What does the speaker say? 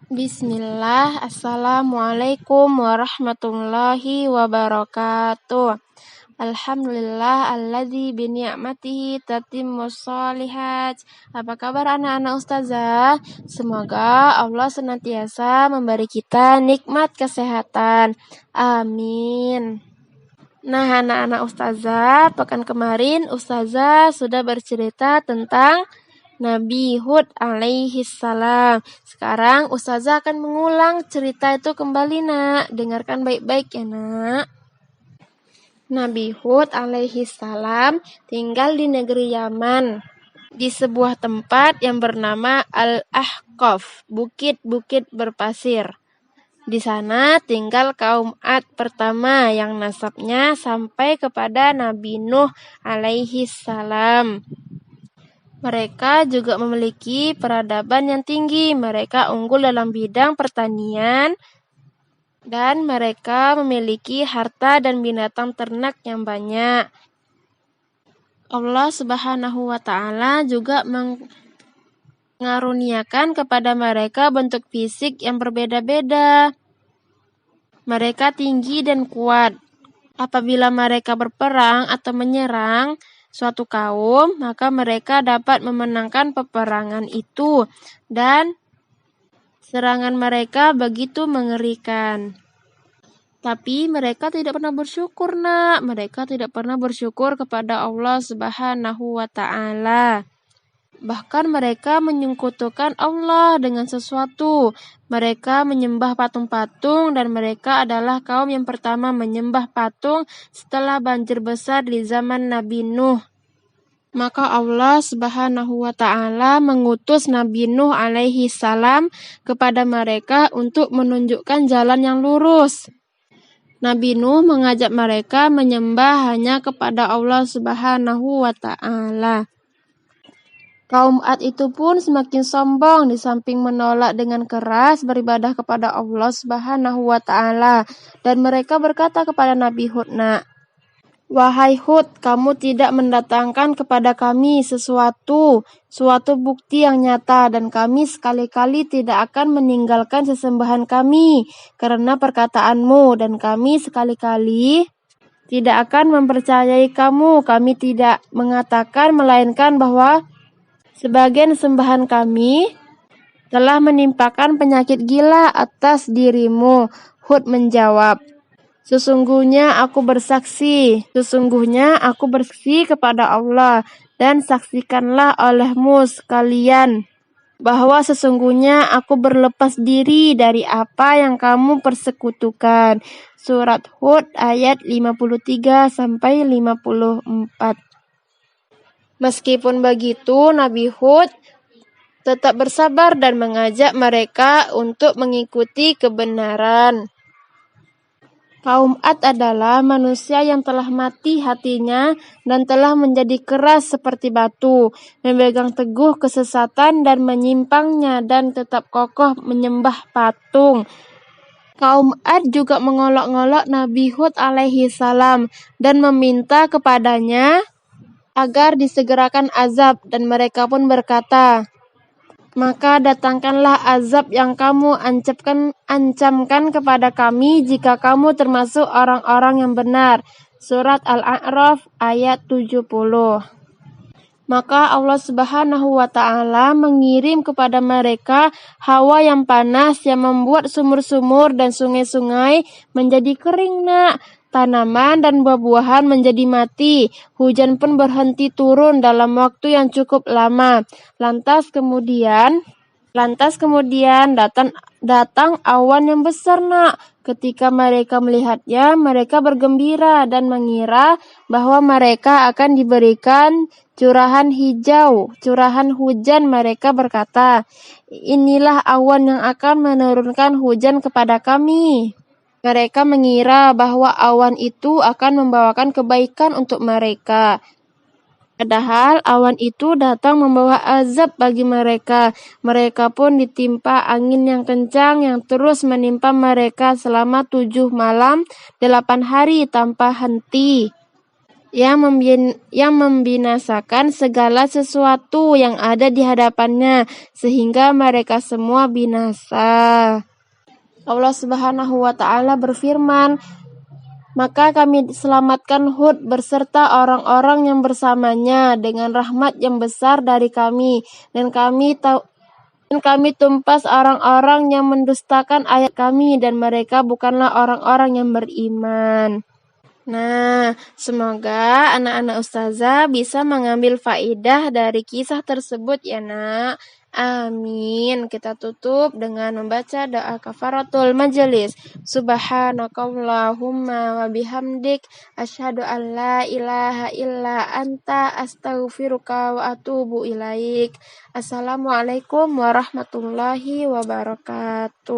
Bismillah, Assalamualaikum warahmatullahi wabarakatuh. Alhamdulillah alladzi bi ni'matihi tatimmus shalihat. Apa kabar anak-anak ustazah? Semoga Allah senantiasa memberi kita nikmat kesehatan. Amin. Nah, anak-anak ustazah, pekan kemarin ustazah sudah bercerita tentang Nabi Hud alaihi salam. Sekarang ustazah akan mengulang cerita itu kembali, nak. Dengarkan baik-baik ya, nak. Nabi Hud alaihi salam tinggal di negeri Yaman, di sebuah tempat yang bernama Al-Ahqaf, bukit-bukit berpasir. Di sana tinggal kaum Ad pertama yang nasabnya sampai kepada Nabi Nuh alaihi salam. Mereka juga memiliki peradaban yang tinggi. Mereka unggul dalam bidang pertanian dan mereka memiliki harta dan binatang ternak yang banyak. Allah Subhanahu wa Ta'ala juga mengaruniakan kepada mereka bentuk fisik yang berbeda-beda. Mereka tinggi dan kuat. Apabila mereka berperang atau menyerang suatu kaum, maka mereka dapat memenangkan peperangan itu, dan serangan mereka begitu mengerikan. Tapi mereka tidak pernah bersyukur, nak. Mereka tidak pernah bersyukur kepada Allah Subhanahu wa Ta'ala. Bahkan mereka menyekutukan Allah dengan sesuatu. Mereka menyembah patung-patung dan mereka adalah kaum yang pertama menyembah patung setelah banjir besar di zaman Nabi Nuh. Maka Allah Subhanahu wa Ta'ala mengutus Nabi Nuh alaihi salam kepada mereka untuk menunjukkan jalan yang lurus. Nabi Nuh mengajak mereka menyembah hanya kepada Allah Subhanahu wa Ta'ala. Kaum Ad itu pun semakin sombong, di samping menolak dengan keras beribadah kepada Allah Subhanahu wa Ta'ala, dan mereka berkata kepada Nabi Hud, nak, wahai Hud, kamu tidak mendatangkan kepada kami suatu bukti yang nyata, dan kami sekali-kali tidak akan meninggalkan sesembahan kami karena perkataanmu, dan kami sekali-kali tidak akan mempercayai kamu. Kami tidak mengatakan melainkan bahwa sebagian sembahan kami telah menimpakan penyakit gila atas dirimu. Hud menjawab, sesungguhnya aku bersaksi kepada Allah, dan saksikanlah olehmu sekalian bahwa sesungguhnya aku berlepas diri dari apa yang kamu persekutukan. Surat Hud ayat 53-54. Meskipun begitu, Nabi Hud tetap bersabar dan mengajak mereka untuk mengikuti kebenaran. Kaum Ad adalah manusia yang telah mati hatinya dan telah menjadi keras seperti batu, memegang teguh kesesatan dan menyimpangnya, dan tetap kokoh menyembah patung. Kaum Ad juga mengolok-ngolok Nabi Hud alaihi salam dan meminta kepadanya agar disegerakan azab, dan mereka pun berkata, maka datangkanlah azab yang kamu ancamkan kepada kami jika kamu termasuk orang-orang yang benar. Surat Al-A'raf ayat 70. Maka Allah Subhanahu wa Ta'ala mengirim kepada mereka hawa yang panas yang membuat sumur-sumur dan sungai-sungai menjadi kering, nak. Tanaman dan buah-buahan menjadi mati. Hujan pun berhenti turun dalam waktu yang cukup lama. Lantas kemudian datang awan yang besar, nak. Ketika mereka melihatnya, mereka bergembira dan mengira bahwa mereka akan diberikan curahan hujan. Mereka berkata, inilah awan yang akan menurunkan hujan kepada kami. Mereka mengira bahwa awan itu akan membawakan kebaikan untuk mereka. Padahal awan itu datang membawa azab bagi mereka. Mereka pun ditimpa angin yang kencang yang terus menimpa mereka selama 7 malam 8 hari tanpa henti. yang membinasakan segala sesuatu yang ada di hadapannya, sehingga mereka semua binasa. Allah Subhanahu wa Ta'ala berfirman, maka kami selamatkan Hud berserta orang-orang yang bersamanya dengan rahmat yang besar dari kami, dan kami tumpas orang-orang yang mendustakan ayat kami, dan mereka bukanlah orang-orang yang beriman. Nah, semoga anak-anak ustazah bisa mengambil faidah dari kisah tersebut ya nak. Amin. Kita tutup dengan membaca doa kafaratul majelis. Subhanakallahumma wa bihamdik asyhadu an la ilaha illa anta astaghfiruka wa atubu ilaik. Assalamualaikum warahmatullahi wabarakatuh.